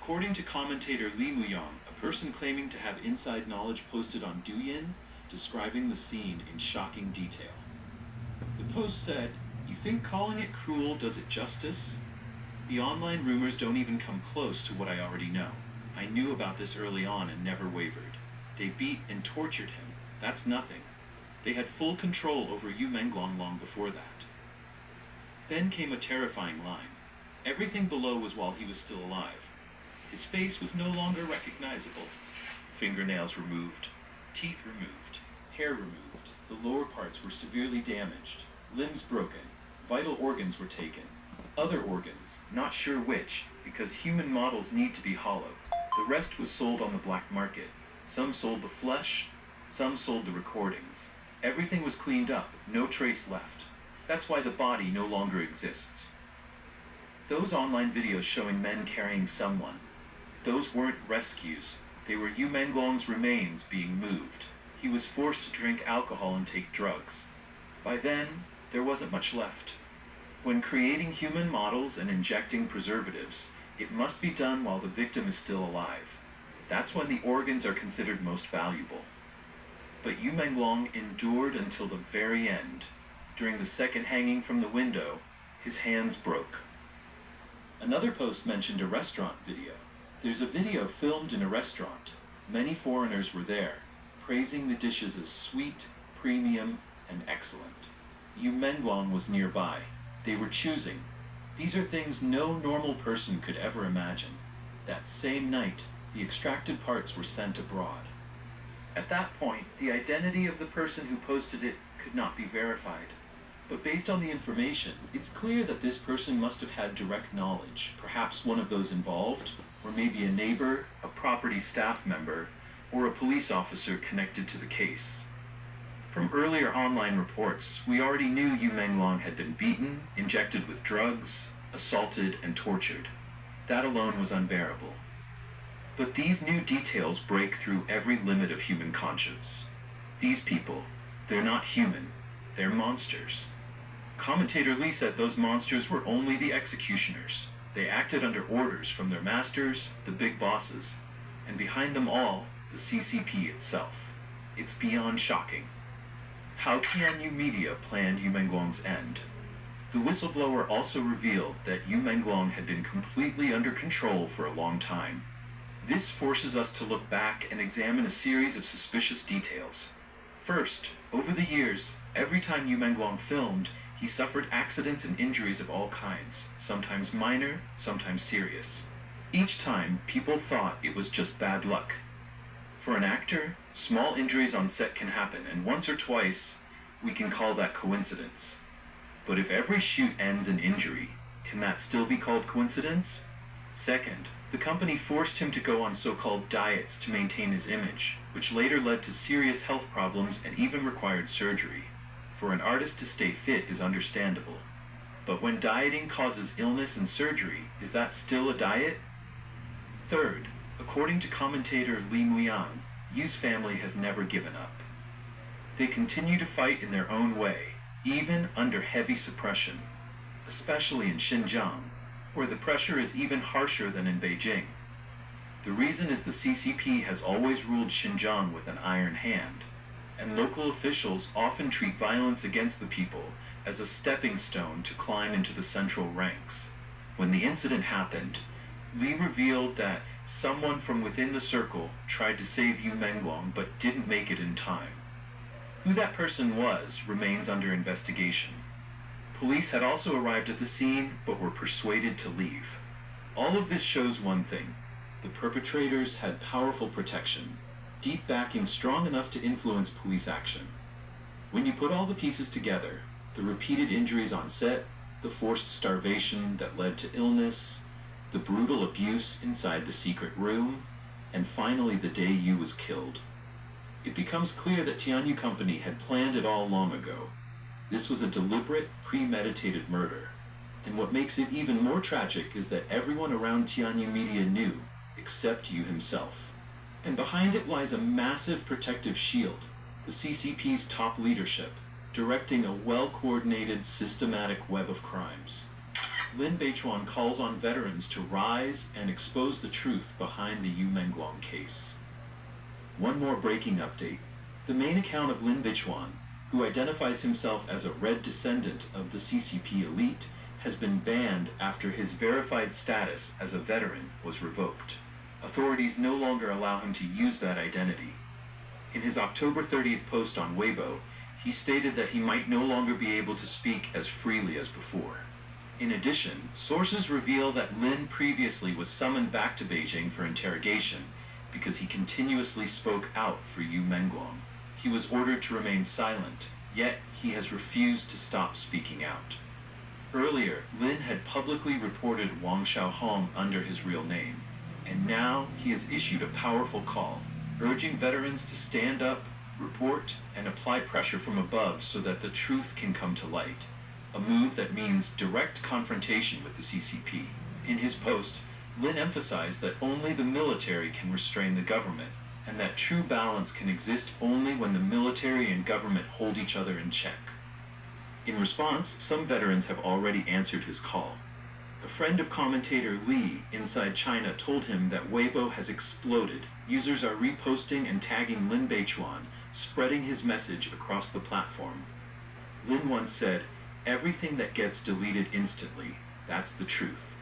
According to commentator Li Muyang, a person claiming to have inside knowledge posted on Douyin, describing the scene in shocking detail. The post said, "You think calling it cruel does it justice? The online rumors don't even come close to what I already know. I knew about this early on and never wavered. They beat and tortured him. That's nothing. They had full control over Yu Menglong long before that." Then came a terrifying line. Everything below was while he was still alive. His face was no longer recognizable. Fingernails removed, teeth removed, hair removed. The lower parts were severely damaged, limbs broken, vital organs were taken. Other organs, not sure which, because human models need to be hollow. The rest was sold on the black market. Some sold the flesh, some sold the recordings. Everything was cleaned up, no trace left. That's why the body no longer exists. Those online videos showing men carrying someone, those weren't rescues. They were Yu Menglong's remains being moved. He was forced to drink alcohol and take drugs. By then, there wasn't much left. When creating human models and injecting preservatives, it must be done while the victim is still alive. That's when the organs are considered most valuable. But Yu Menglong endured until the very end. During the second hanging from the window, his hands broke. Another post mentioned a restaurant video. There's a video filmed in a restaurant. Many foreigners were there, praising the dishes as sweet, premium, and excellent. Yu Menglong was nearby. They were choosing. These are things no normal person could ever imagine. That same night, the extracted parts were sent abroad. At that point, the identity of the person who posted it could not be verified. But based on the information, it's clear that this person must have had direct knowledge, perhaps one of those involved, or maybe a neighbor, a property staff member, or a police officer connected to the case. From earlier online reports, we already knew Yu Menglong had been beaten, injected with drugs, assaulted, and tortured. That alone was unbearable. But these new details break through every limit of human conscience. These people, they're not human, they're monsters. Commentator Li said those monsters were only the executioners. They acted under orders from their masters, the big bosses, and behind them all, the CCP itself. It's beyond shocking. How Tianyu Media planned Yu Menglong's end. The whistleblower also revealed that Yu Menglong had been completely under control for a long time. This forces us to look back and examine a series of suspicious details. First, over the years, every time Yu Menglong filmed, he suffered accidents and injuries of all kinds, sometimes minor, sometimes serious. Each time, people thought it was just bad luck. For an actor, small injuries on set can happen, and once or twice, we can call that coincidence. But if every shoot ends in injury, can that still be called coincidence? Second, the company forced him to go on so-called diets to maintain his image, which later led to serious health problems and even required surgery. For an artist to stay fit is understandable. But when dieting causes illness and surgery, is that still a diet? Third, according to commentator Li Muyang, Yu's family has never given up. They continue to fight in their own way, even under heavy suppression, especially in Xinjiang, where the pressure is even harsher than in Beijing. The reason is the CCP has always ruled Xinjiang with an iron hand, and local officials often treat violence against the people as a stepping stone to climb into the central ranks. When the incident happened, Li revealed that someone from within the circle tried to save Yu Menglong but didn't make it in time. Who that person was remains under investigation. Police had also arrived at the scene but were persuaded to leave. All of this shows one thing. The perpetrators had powerful protection, deep backing strong enough to influence police action. When you put all the pieces together, the repeated injuries on set, the forced starvation that led to illness, the brutal abuse inside the secret room, and finally the day Yu was killed, it becomes clear that Tianyu Company had planned it all long ago. This was a deliberate, premeditated murder. And what makes it even more tragic is that everyone around Tianyu Media knew, except Yu himself. And behind it lies a massive protective shield, the CCP's top leadership, directing a well-coordinated, systematic web of crimes. Lin Beichuan calls on veterans to rise and expose the truth behind the Yu Menglong case. One more breaking update. The main account of Lin Beichuan, who identifies himself as a red descendant of the CCP elite, has been banned after his verified status as a veteran was revoked. Authorities no longer allow him to use that identity. In his October 30th post on Weibo, he stated that he might no longer be able to speak as freely as before. In addition, sources reveal that Lin previously was summoned back to Beijing for interrogation because he continuously spoke out for Yu Menglong. He was ordered to remain silent, yet he has refused to stop speaking out. Earlier, Lin had publicly reported Wang Xiaohong under his real name, and now he has issued a powerful call, urging veterans to stand up, report, and apply pressure from above so that the truth can come to light, a move that means direct confrontation with the CCP. In his post, Lin emphasized that only the military can restrain the government, and that true balance can exist only when the military and government hold each other in check. In response, some veterans have already answered his call. A friend of commentator Li inside China told him that Weibo has exploded. Users are reposting and tagging Lin Beichuan, spreading his message across the platform. Lin once said, "Everything that gets deleted instantly, that's the truth."